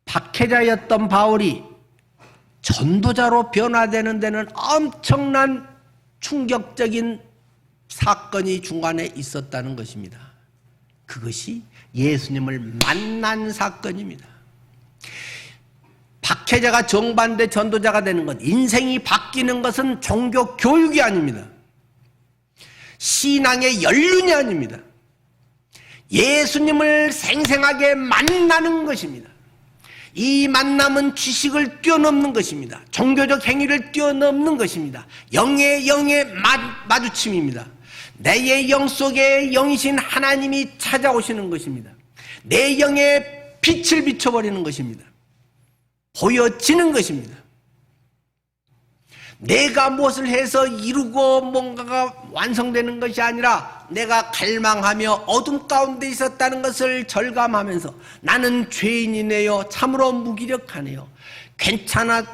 박해자였던 바울이 전도자로 변화되는 데는 엄청난 충격적인 사건이 중간에 있었다는 것입니다. 그것이 예수님을 만난 사건입니다. 박해자가 정반대 전도자가 되는 것, 인생이 바뀌는 것은 종교 교육이 아닙니다. 신앙의 연륜이 아닙니다. 예수님을 생생하게 만나는 것입니다. 이 만남은 지식을 뛰어넘는 것입니다. 종교적 행위를 뛰어넘는 것입니다. 영의 마주침입니다. 내 영 속에 영이신 하나님이 찾아오시는 것입니다. 내 영에 빛을 비춰버리는 것입니다. 보여지는 것입니다. 내가 무엇을 해서 이루고 뭔가가 완성되는 것이 아니라 내가 갈망하며 어둠 가운데 있었다는 것을 절감하면서 나는 죄인이네요. 참으로 무기력하네요.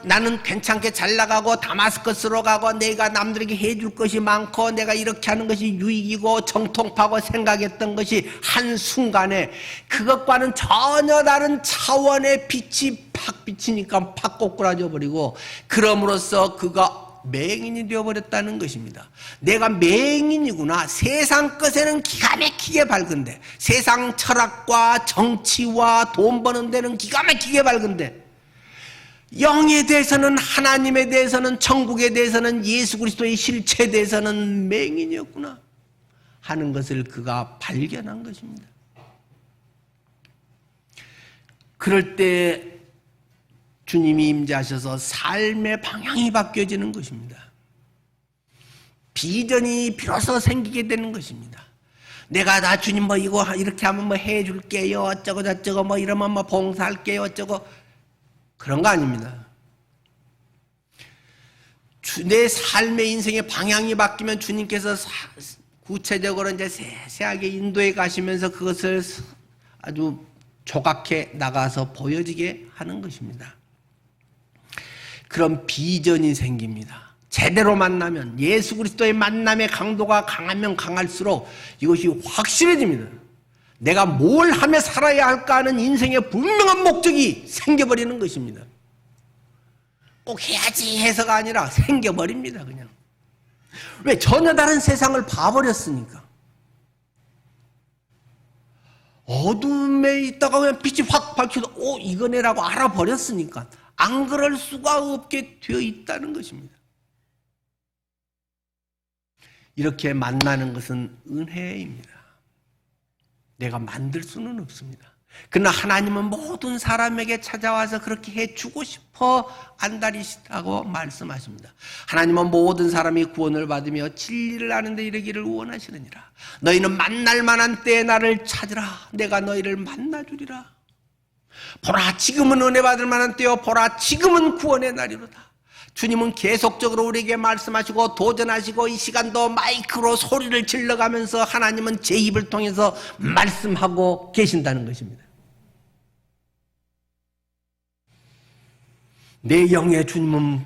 나는 괜찮게 잘 나가고 다마스커스로 가고 내가 남들에게 해줄 것이 많고 내가 이렇게 하는 것이 유익이고 정통파고 생각했던 것이 한순간에 그것과는 전혀 다른 차원의 빛이 팍 비치니까 팍 꼬꾸라져 버리고 그럼으로써 그가 맹인이 되어버렸다는 것입니다. 내가 맹인이구나. 세상 것에는 기가 막히게 밝은데 세상 철학과 정치와 돈 버는 데는 기가 막히게 밝은데 영에 대해서는 하나님에 대해서는 천국에 대해서는 예수 그리스도의 실체에 대해서는 맹인이었구나 하는 것을 그가 발견한 것입니다. 그럴 때 주님이 임재하셔서 삶의 방향이 바뀌어지는 것입니다. 비전이 비로소 생기게 되는 것입니다. 내가 나 주님 뭐 이거 이렇게 하면 뭐 해줄게요 어쩌고 저쩌고 뭐 이러면 뭐 봉사할게요 어쩌고 그런 거 아닙니다. 내 삶의 인생의 방향이 바뀌면 주님께서 구체적으로 이제 세세하게 인도해 가시면서 그것을 아주 조각해 나가서 보여지게 하는 것입니다. 그런 비전이 생깁니다. 제대로 만나면 예수 그리스도의 만남의 강도가 강하면 강할수록 이것이 확실해집니다. 내가 뭘 하며 살아야 할까 하는 인생의 분명한 목적이 생겨버리는 것입니다. 꼭 해야지 해서가 아니라 생겨버립니다. 그냥. 왜? 전혀 다른 세상을 봐버렸으니까. 어둠에 있다가 그냥 빛이 확 밝혀서 이거네라고 알아버렸으니까 안 그럴 수가 없게 되어 있다는 것입니다. 이렇게 만나는 것은 은혜입니다. 내가 만들 수는 없습니다. 그러나 하나님은 모든 사람에게 찾아와서 그렇게 해주고 싶어 안달이시다고 말씀하십니다. 하나님은 모든 사람이 구원을 받으며 진리를 아는 데 이르기를 원하시느니라. 너희는 만날 만한 때에 나를 찾으라. 내가 너희를 만나주리라. 보라 지금은 은혜 받을 만한 때요 보라 지금은 구원의 날이로다. 주님은 계속적으로 우리에게 말씀하시고 도전하시고 이 시간도 마이크로 소리를 질러가면서 하나님은 제 입을 통해서 말씀하고 계신다는 것입니다. 내 영의 주님은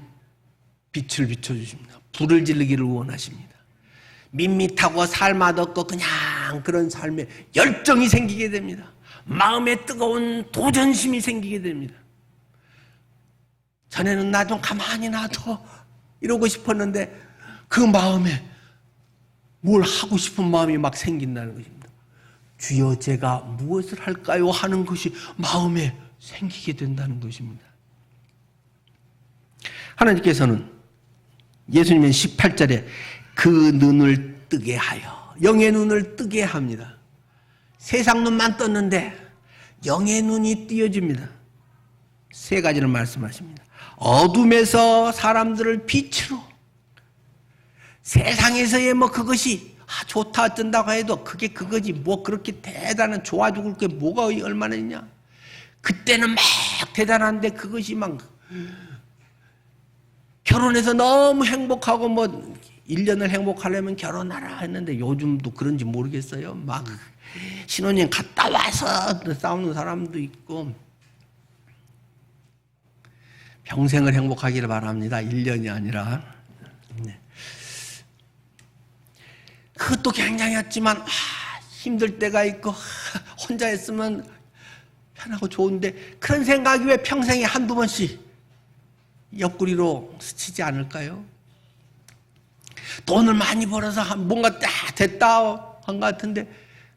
빛을 비춰주십니다. 불을 지르기를 원하십니다. 밋밋하고 살맛없고 그냥 그런 삶에 열정이 생기게 됩니다. 마음에 뜨거운 도전심이 생기게 됩니다. 전에는 나 좀 가만히 놔둬 이러고 싶었는데 그 마음에 뭘 하고 싶은 마음이 막 생긴다는 것입니다. 주여 제가 무엇을 할까요? 하는 것이 마음에 생기게 된다는 것입니다. 하나님께서는 예수님은 18절에 그 눈을 뜨게 하여, 영의 눈을 뜨게 합니다. 세상 눈만 떴는데 영의 눈이 띄어집니다. 세 가지를 말씀하십니다. 어둠에서 사람들을 빛으로, 세상에서의 뭐 그것이 좋다 어쩐다고 해도 그게 그거지 뭐 그렇게 대단한 좋아 죽을 게 뭐가 얼마나 있냐. 그때는 막 대단한데 그것이 막 결혼해서 너무 행복하고 뭐 1년을 행복하려면 결혼하라 했는데 요즘도 그런지 모르겠어요. 막 신혼여행 갔다 와서 싸우는 사람도 있고. 평생을 행복하기를 바랍니다. 1년이 아니라. 네. 그것도 굉장했지만 힘들 때가 있고 혼자 있으면 편하고 좋은데 그런 생각이 왜 평생에 한두 번씩 옆구리로 스치지 않을까요? 돈을 많이 벌어서 뭔가 됐다 한 것 같은데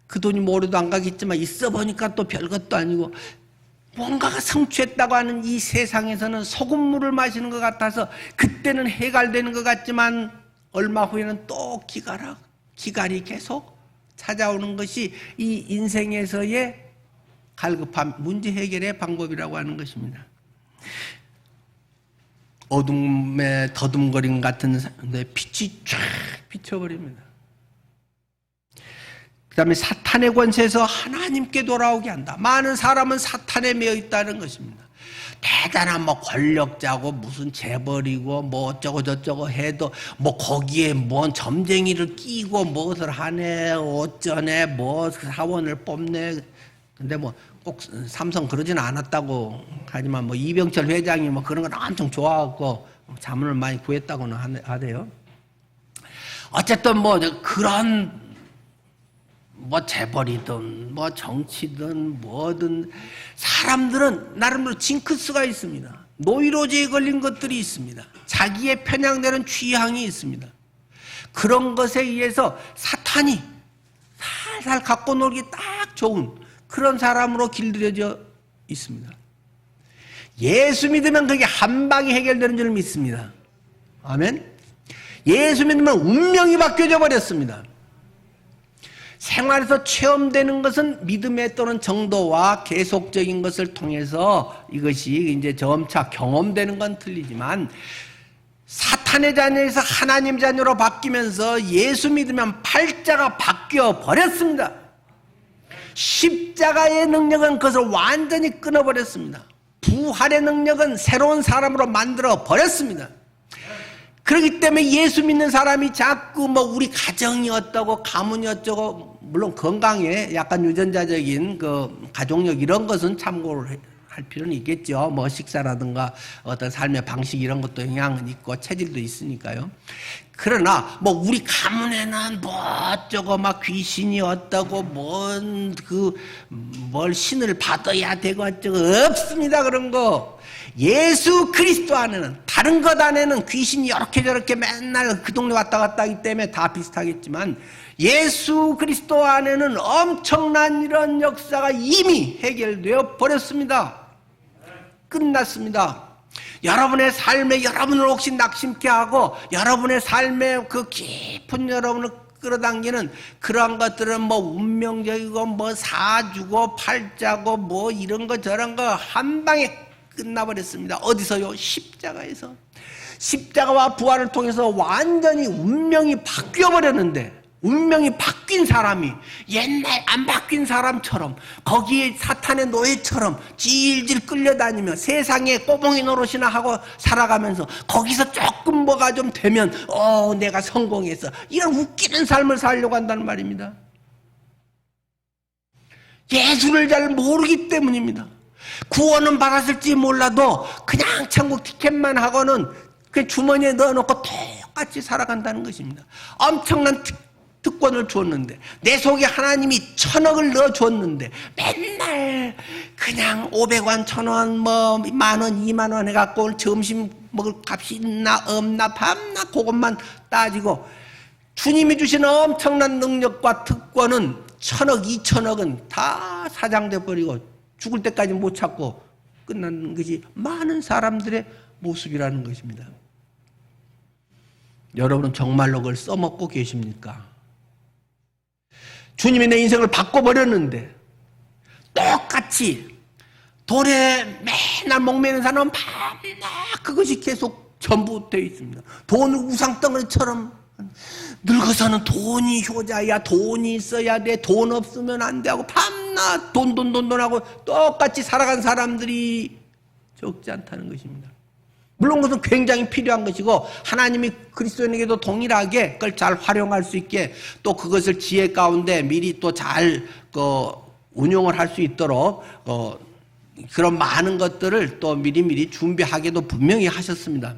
그 돈이 뭐래도 안 가겠지만 있어 보니까 또 별것도 아니고 뭔가가 성취했다고 하는 이 세상에서는 소금물을 마시는 것 같아서 그때는 해갈되는 것 같지만 얼마 후에는 또 기갈이 계속 찾아오는 것이 이 인생에서의 갈급함, 문제 해결의 방법이라고 하는 것입니다. 어둠에 더듬거림 같은 빛이 쫙 비춰버립니다. 그 다음에 사탄의 권세에서 하나님께 돌아오게 한다. 많은 사람은 사탄에 매여 있다는 것입니다. 대단한 뭐 권력자고 무슨 재벌이고 뭐 어쩌고 저쩌고 해도 뭐 거기에 뭔 점쟁이를 끼고 무엇을 하네 어쩌네 뭐 사원을 뽑네. 근데 뭐 꼭 삼성 그러지는 않았다고 하지만 뭐 이병철 회장이 뭐 그런 걸 엄청 좋아하고 자문을 많이 구했다고는 하대요. 어쨌든 뭐 그런 뭐 재벌이든 뭐 정치든 뭐든 사람들은 나름대로 징크스가 있습니다. 노이로제에 걸린 것들이 있습니다. 자기의 편향되는 취향이 있습니다. 그런 것에 의해서 사탄이 살살 갖고 놀기 딱 좋은 그런 사람으로 길들여져 있습니다. 예수 믿으면 그게 한 방에 해결되는 줄 믿습니다. 아멘. 예수 믿으면 운명이 바뀌어져 버렸습니다. 생활에서 체험되는 것은 믿음에 또는 정도와 계속적인 것을 통해서 이것이 이제 점차 경험되는 건 틀리지만 사탄의 자녀에서 하나님 자녀로 바뀌면서 예수 믿으면 팔자가 바뀌어 버렸습니다. 십자가의 능력은 그것을 완전히 끊어버렸습니다. 부활의 능력은 새로운 사람으로 만들어 버렸습니다. 그렇기 때문에 예수 믿는 사람이 자꾸 뭐 우리 가정이 어떠고 가문이 어쩌고 물론 건강에 약간 유전자적인 그 가족력 이런 것은 참고를 할 필요는 있겠죠. 뭐 식사라든가 어떤 삶의 방식 이런 것도 영향은 있고 체질도 있으니까요. 그러나 뭐 우리 가문에는 뭐 어쩌고 막 귀신이 어떠고 뭘 신을 받아야 되고 어쩌고 없습니다. 그런 거. 예수 그리스도 안에는 다른 것 안에는 귀신이 이렇게 저렇게 맨날 그 동네 왔다 갔다 하기 때문에 다 비슷하겠지만 예수 그리스도 안에는 엄청난 이런 역사가 이미 해결되어 버렸습니다. 끝났습니다. 여러분의 삶에 여러분을 혹시 낙심케 하고 여러분의 삶에 그 깊은 여러분을 끌어당기는 그러한 것들은 뭐 운명적이고 뭐 사주고 팔자고 뭐 이런 거 저런 거 한 방에 끝나버렸습니다. 어디서요? 십자가에서. 십자가와 부활을 통해서 완전히 운명이 바뀌어버렸는데 운명이 바뀐 사람이 옛날 안 바뀐 사람처럼 거기에 사탄의 노예처럼 질질 끌려다니며 세상에 꼬봉이 노릇이나 하고 살아가면서 거기서 조금 뭐가 좀 되면 내가 성공했어 이런 웃기는 삶을 살려고 한다는 말입니다. 예수를 잘 모르기 때문입니다. 구원은 받았을지 몰라도 그냥 천국 티켓만 하고는 그 주머니에 넣어놓고 똑같이 살아간다는 것입니다. 엄청난 특권을 주었는데, 내 속에 하나님이 1000억을 넣어줬는데 맨날 그냥 500원, 1000원, 뭐 10,000원, 20,000원 해갖고 오늘 점심 먹을 값이 있나 없나 밤낮 그것만 따지고, 주님이 주신 엄청난 능력과 특권은 1000억, 2000억은 다 사장돼 버리고 죽을 때까지 못 찾고 끝나는 것이 많은 사람들의 모습이라는 것입니다. 여러분은 정말로 그걸 써먹고 계십니까? 주님이 내 인생을 바꿔버렸는데 똑같이 돈에 맨날 목매는 사람은 밤낮 그것이 계속 전부 되어 있습니다. 돈을 우상덩어리처럼, 늙어서는 돈이 효자야, 돈이 있어야 돼, 돈 없으면 안 돼 하고 밤낮 돈 하고 똑같이 살아간 사람들이 적지 않다는 것입니다. 물론 그것은 굉장히 필요한 것이고 하나님이 그리스도인에게도 동일하게 그걸 잘 활용할 수 있게 또 그것을 지혜 가운데 미리 또 잘 운용을 할 수 있도록 그런 많은 것들을 또 미리미리 준비하게도 분명히 하셨습니다.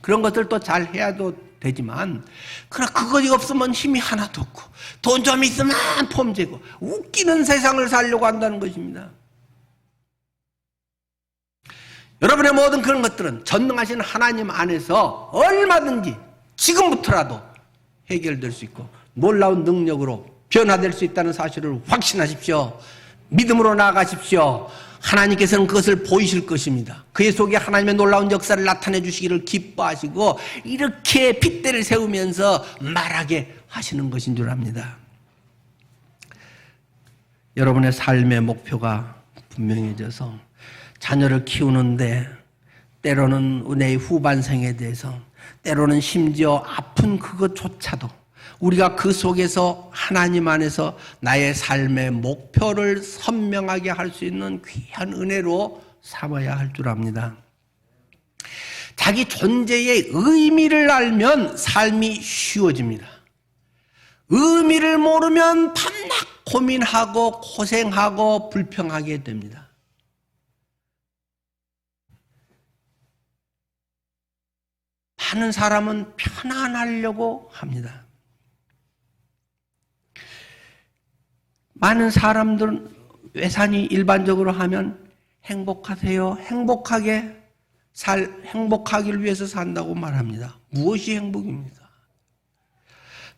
그런 것들도 잘 해야도 되지만, 그러나 그것이 없으면 힘이 하나도 없고 돈 좀 있으면 폼재고 웃기는 세상을 살려고 한다는 것입니다. 여러분의 모든 그런 것들은 전능하신 하나님 안에서 얼마든지 지금부터라도 해결될 수 있고 놀라운 능력으로 변화될 수 있다는 사실을 확신하십시오. 믿음으로 나아가십시오. 하나님께서는 그것을 보이실 것입니다. 그의 속에 하나님의 놀라운 역사를 나타내 주시기를 기뻐하시고 이렇게 핏대를 세우면서 말하게 하시는 것인 줄 압니다. 여러분의 삶의 목표가 분명해져서 자녀를 키우는데 때로는 은혜의 후반생에 대해서, 때로는 심지어 아픈 그것조차도 우리가 그 속에서 하나님 안에서 나의 삶의 목표를 선명하게 할 수 있는 귀한 은혜로 삼아야 할 줄 압니다. 자기 존재의 의미를 알면 삶이 쉬워집니다. 의미를 모르면 밤낮 고민하고 고생하고 불평하게 됩니다. 많은 사람은 편안하려고 합니다. 많은 사람들은 외산이 일반적으로 하면 행복하세요, 행복하기를 위해서 산다고 말합니다. 무엇이 행복입니까?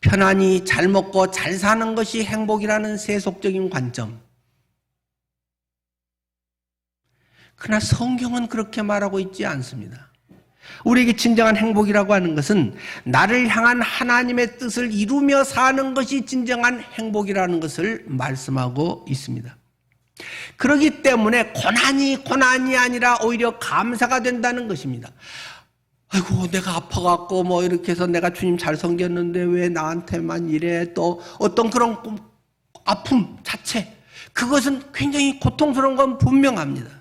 편안히 잘 먹고 잘 사는 것이 행복이라는 세속적인 관점. 그러나 성경은 그렇게 말하고 있지 않습니다. 우리에게 진정한 행복이라고 하는 것은 나를 향한 하나님의 뜻을 이루며 사는 것이 진정한 행복이라는 것을 말씀하고 있습니다. 그렇기 때문에 고난이 아니라 오히려 감사가 된다는 것입니다. 아이고, 내가 아파갖고 뭐 이렇게 해서 내가 주님 잘 섬겼는데 왜 나한테만 이래, 또 어떤 그런 아픔 자체, 그것은 굉장히 고통스러운 건 분명합니다.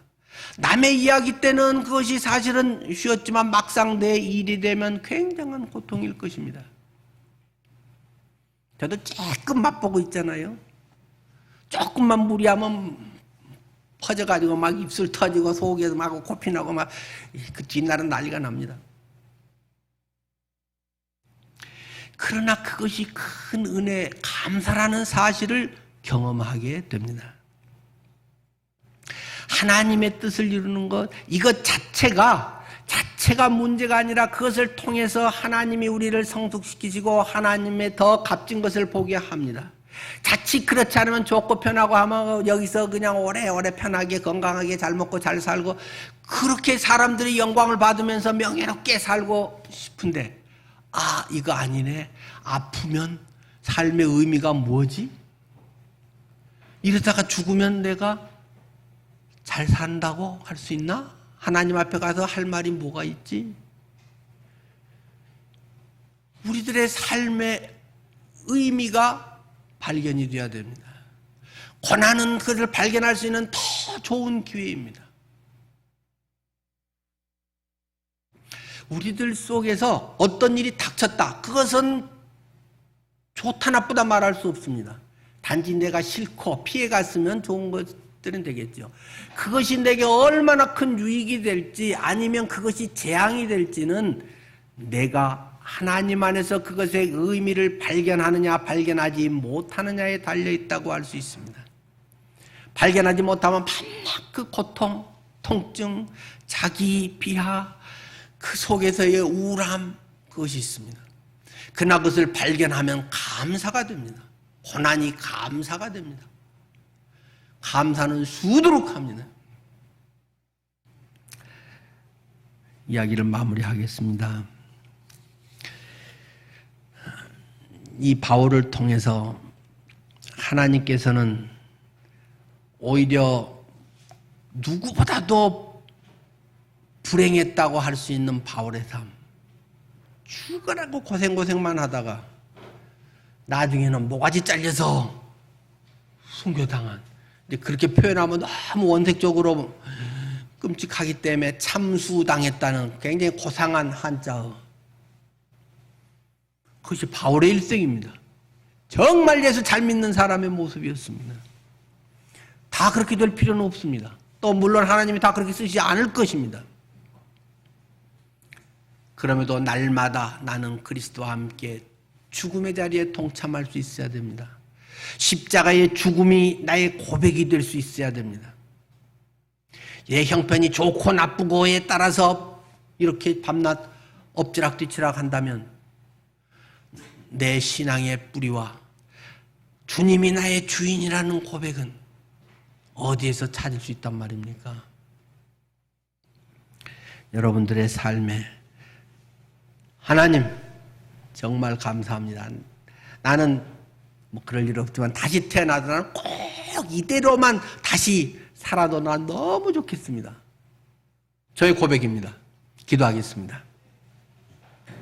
남의 이야기 때는 그것이 사실은 쉬웠지만 막상 내 일이 되면 굉장한 고통일 것입니다. 저도 조금 맛보고 있잖아요. 조금만 무리하면 퍼져가지고 막 입술 터지고 속에서 막 코피 나고 막 그 뒷날은 난리가 납니다. 그러나 그것이 큰 은혜, 감사라는 사실을 경험하게 됩니다. 하나님의 뜻을 이루는 것, 이것 자체가 문제가 아니라 그것을 통해서 하나님이 우리를 성숙시키시고 하나님의 더 값진 것을 보게 합니다. 자칫 그렇지 않으면 좋고 편하고 하면 여기서 그냥 오래오래 편하게 건강하게 잘 먹고 잘 살고 그렇게 사람들이 영광을 받으면서 명예롭게 살고 싶은데, 이거 아니네. 아프면 삶의 의미가 뭐지? 이러다가 죽으면 내가 잘 산다고 할 수 있나? 하나님 앞에 가서 할 말이 뭐가 있지? 우리들의 삶의 의미가 발견이 되어야 됩니다. 고난은 그것을 발견할 수 있는 더 좋은 기회입니다. 우리들 속에서 어떤 일이 닥쳤다, 그것은 좋다 나쁘다 말할 수 없습니다. 단지 내가 싫고 피해갔으면 좋은 것 때는 되겠죠. 그것이 내게 얼마나 큰 유익이 될지 아니면 그것이 재앙이 될지는 내가 하나님 안에서 그것의 의미를 발견하느냐 발견하지 못하느냐에 달려있다고 할 수 있습니다. 발견하지 못하면 밤낮 그 고통, 통증, 자기 비하, 그 속에서의 우울함, 그것이 있습니다. 그러나 그것을 발견하면 감사가 됩니다. 고난이 감사가 됩니다. 감사는 수두룩 합니다. 이야기를 마무리하겠습니다. 이 바울을 통해서 하나님께서는 오히려 누구보다도 불행했다고 할 수 있는 바울의 삶, 죽으라고 고생만 하다가 나중에는 모가지 잘려서 순교당한, 그렇게 표현하면 너무 원색적으로 끔찍하기 때문에 참수당했다는 굉장히 고상한 한자어, 그것이 바울의 일생입니다. 정말 예수 잘 믿는 사람의 모습이었습니다. 다 그렇게 될 필요는 없습니다. 또 물론 하나님이 다 그렇게 쓰시지 않을 것입니다. 그럼에도 날마다 나는 그리스도와 함께 죽음의 자리에 동참할 수 있어야 됩니다. 십자가의 죽음이 나의 고백이 될 수 있어야 됩니다. 내 형편이 좋고 나쁘고에 따라서 이렇게 밤낮 엎지락뒤치락 한다면 내 신앙의 뿌리와 주님이 나의 주인이라는 고백은 어디에서 찾을 수 있단 말입니까? 여러분들의 삶에 하나님 정말 감사합니다. 나는 뭐 그럴 일 없지만 다시 태어나도 나는 꼭 이대로만 다시 살아도 난 너무 좋겠습니다. 저의 고백입니다. 기도하겠습니다.